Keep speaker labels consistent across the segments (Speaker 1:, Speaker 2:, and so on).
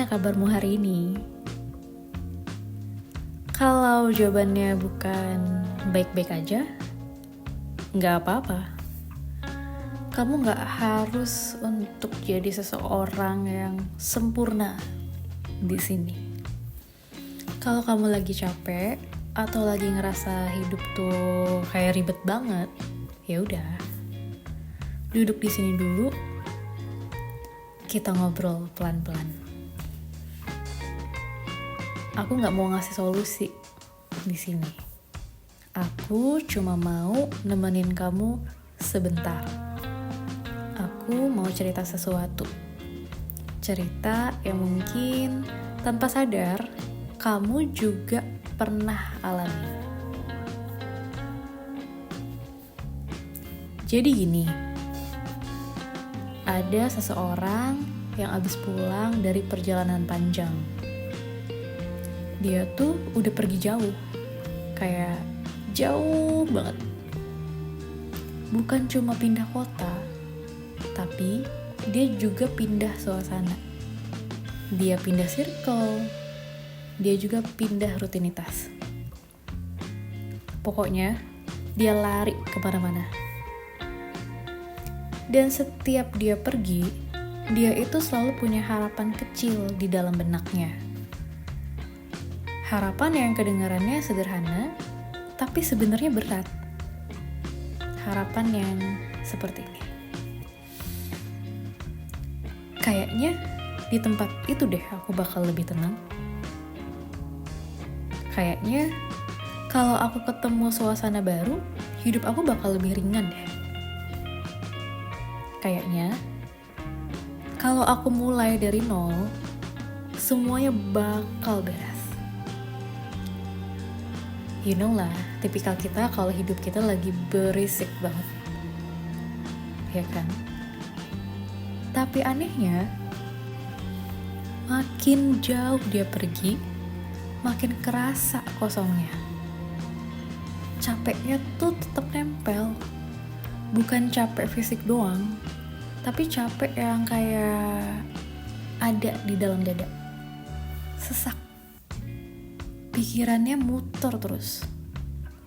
Speaker 1: Gimana kabarmu hari ini? Kalau jawabannya bukan baik-baik aja, nggak apa-apa. Kamu nggak harus untuk jadi seseorang yang sempurna di sini. Kalau kamu lagi capek atau lagi ngerasa hidup tuh kayak ribet banget, ya udah, duduk di sini dulu. Kita ngobrol pelan-pelan. Aku nggak mau ngasih solusi di sini. Aku cuma mau nemenin kamu sebentar. Aku mau cerita sesuatu. Cerita yang mungkin tanpa sadar kamu juga pernah alami. Jadi gini, ada seseorang yang abis pulang dari perjalanan panjang. Dia tuh udah pergi jauh, kayak jauh banget. Bukan cuma pindah kota, tapi dia juga pindah suasana. Dia pindah circle, dia juga pindah rutinitas. Pokoknya, dia lari kemana-mana. Dan setiap dia pergi, dia itu selalu punya harapan kecil di dalam benaknya. Harapan yang kedengarannya sederhana, tapi sebenarnya berat. Harapan yang seperti ini. Kayaknya di tempat itu deh aku bakal lebih tenang. Kayaknya kalau aku ketemu suasana baru, hidup aku bakal lebih ringan deh. Kayaknya kalau aku mulai dari nol, semuanya bakal beres. You know lah, tipikal kita kalau hidup kita lagi berisik banget. Ya kan? Tapi anehnya, makin jauh dia pergi, makin kerasa kosongnya. Capeknya tuh tetap nempel. Bukan capek fisik doang, tapi capek yang kayak ada di dalam dada. Sesak. Pikirannya muter terus.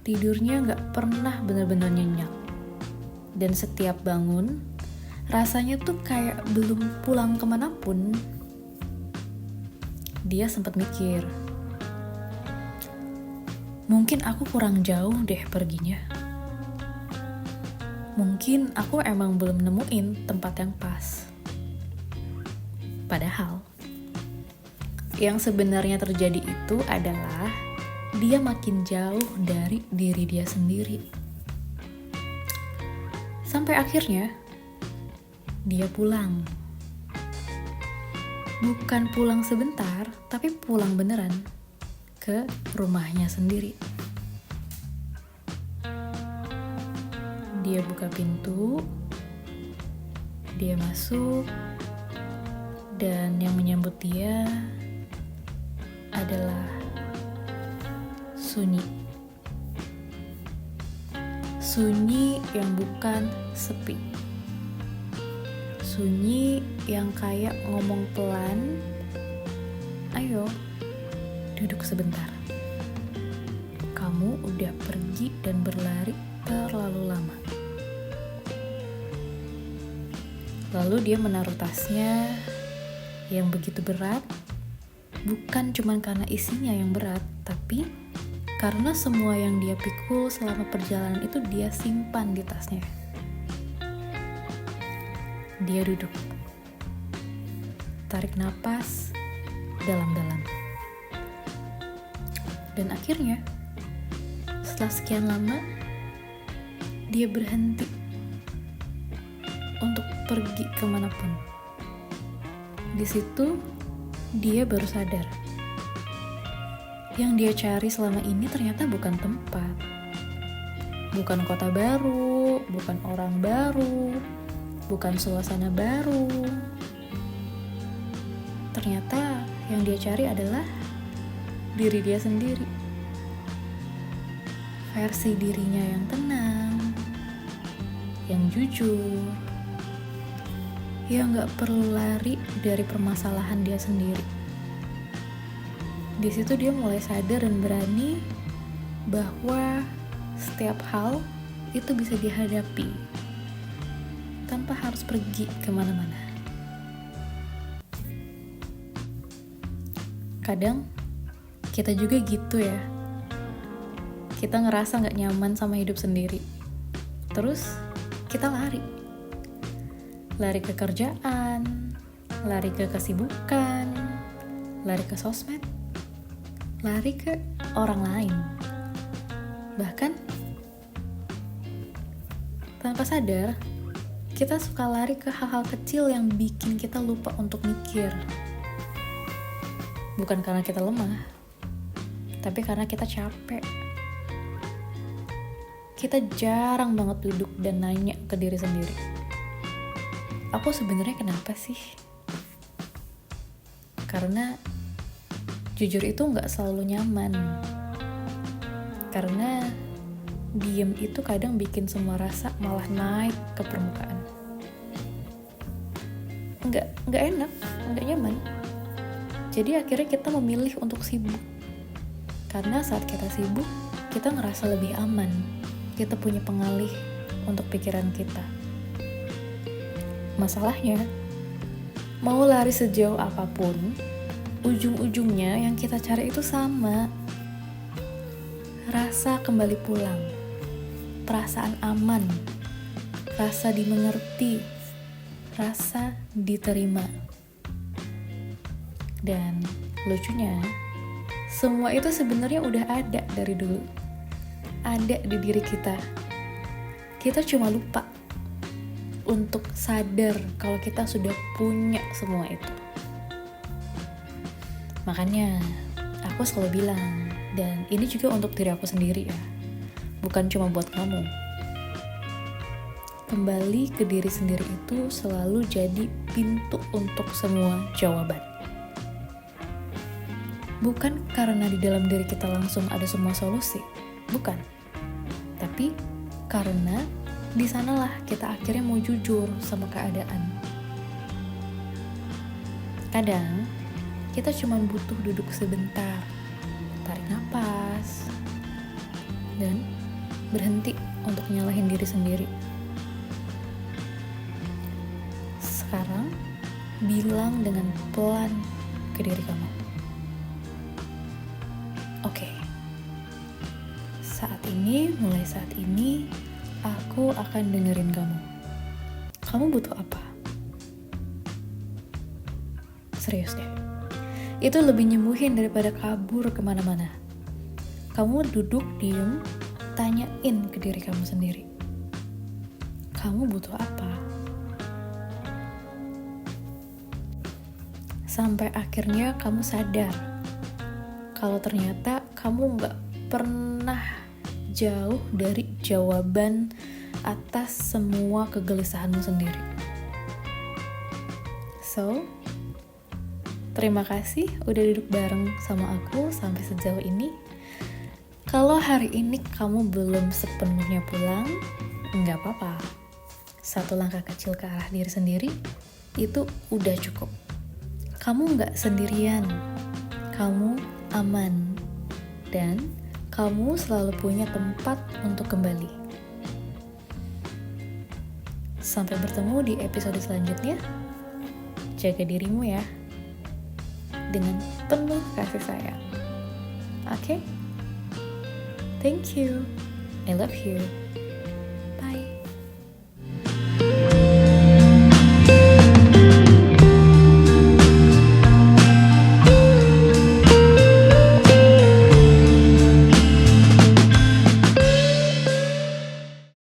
Speaker 1: Tidurnya gak pernah benar-benar nyenyak. Dan setiap bangun, rasanya tuh kayak belum pulang kemanapun. Dia sempat mikir, mungkin aku kurang jauh deh perginya. Mungkin aku emang belum nemuin tempat yang pas. Padahal yang sebenarnya terjadi itu adalah dia makin jauh dari diri dia sendiri. Sampai akhirnya dia pulang. Bukan pulang sebentar, tapi pulang beneran ke rumahnya sendiri. Dia buka pintu, dia masuk, dan yang menyambut dia adalah sunyi. Sunyi yang bukan sepi. Sunyi yang kayak ngomong pelan, ayo duduk sebentar. Kamu udah pergi dan berlari terlalu lama. Lalu dia menaruh tasnya yang begitu berat, bukan cuma karena isinya yang berat, tapi karena semua yang dia pikul selama perjalanan itu dia simpan di tasnya. Dia duduk, tarik napas dalam-dalam. Dan akhirnya, setelah sekian lama, dia berhenti untuk pergi kemanapun. Di situ, dia baru sadar. Yang dia cari selama ini ternyata bukan tempat. Bukan kota baru, bukan orang baru, bukan suasana baru. Ternyata yang dia cari adalah diri dia sendiri. Versi dirinya yang tenang, yang jujur, yang gak perlu lari dari permasalahan dia sendiri. Di situ dia mulai sadar dan berani bahwa setiap hal itu bisa dihadapi tanpa harus pergi kemana-mana. Kadang kita juga gitu ya, kita ngerasa gak nyaman sama hidup sendiri, terus kita lari ke kerjaan, lari ke kesibukan, lari ke sosmed, lari ke orang lain. Bahkan tanpa sadar, kita suka lari ke hal-hal kecil yang bikin kita lupa untuk mikir. Bukan karena kita lemah, tapi karena kita capek. Kita jarang banget duduk dan nanya ke diri sendiri, aku sebenarnya kenapa sih? Karena jujur itu gak selalu nyaman. Karena diem itu kadang bikin semua rasa malah naik ke permukaan. Nggak enak, nggak nyaman. Jadi akhirnya kita memilih untuk sibuk. Karena saat kita sibuk, kita ngerasa lebih aman. Kita punya pengalih untuk pikiran kita. Masalahnya, mau lari sejauh apapun, ujung-ujungnya yang kita cari itu sama. Rasa kembali pulang, perasaan aman, rasa dimengerti, rasa diterima. Dan lucunya, semua itu sebenarnya udah ada dari dulu. Ada di diri kita. Kita cuma lupa untuk sadar kalau kita sudah punya semua itu. Makanya aku selalu bilang, dan ini juga untuk diri aku sendiri ya, bukan cuma buat kamu. Kembali ke diri sendiri itu selalu jadi pintu untuk semua jawaban. Bukan karena di dalam diri kita langsung ada semua solusi, bukan. Tapi karena di sanalah kita akhirnya mau jujur sama keadaan. Kadang kita cuma butuh duduk sebentar, tarik napas, dan berhenti untuk nyalahin diri sendiri. Sekarang, bilang dengan pelan ke diri kamu, oke, mulai saat ini, aku akan dengerin kamu. Kamu butuh apa? Serius deh. Itu lebih nyembuhin daripada kabur kemana-mana. Kamu duduk diem, tanyain ke diri kamu sendiri. Kamu butuh apa? Sampai akhirnya kamu sadar kalau ternyata kamu gak pernah jauh dari jawaban atas semua kegelisahanmu sendiri. So, terima kasih udah duduk bareng sama aku sampai sejauh ini. Kalau hari ini kamu belum sepenuhnya pulang, nggak apa-apa. Satu langkah kecil ke arah diri sendiri, itu udah cukup. Kamu nggak sendirian, kamu aman, dan kamu selalu punya tempat untuk kembali. Sampai bertemu di episode selanjutnya. Jaga dirimu ya, dengan penuh kasih sayang. Oke? Thank you. I love you.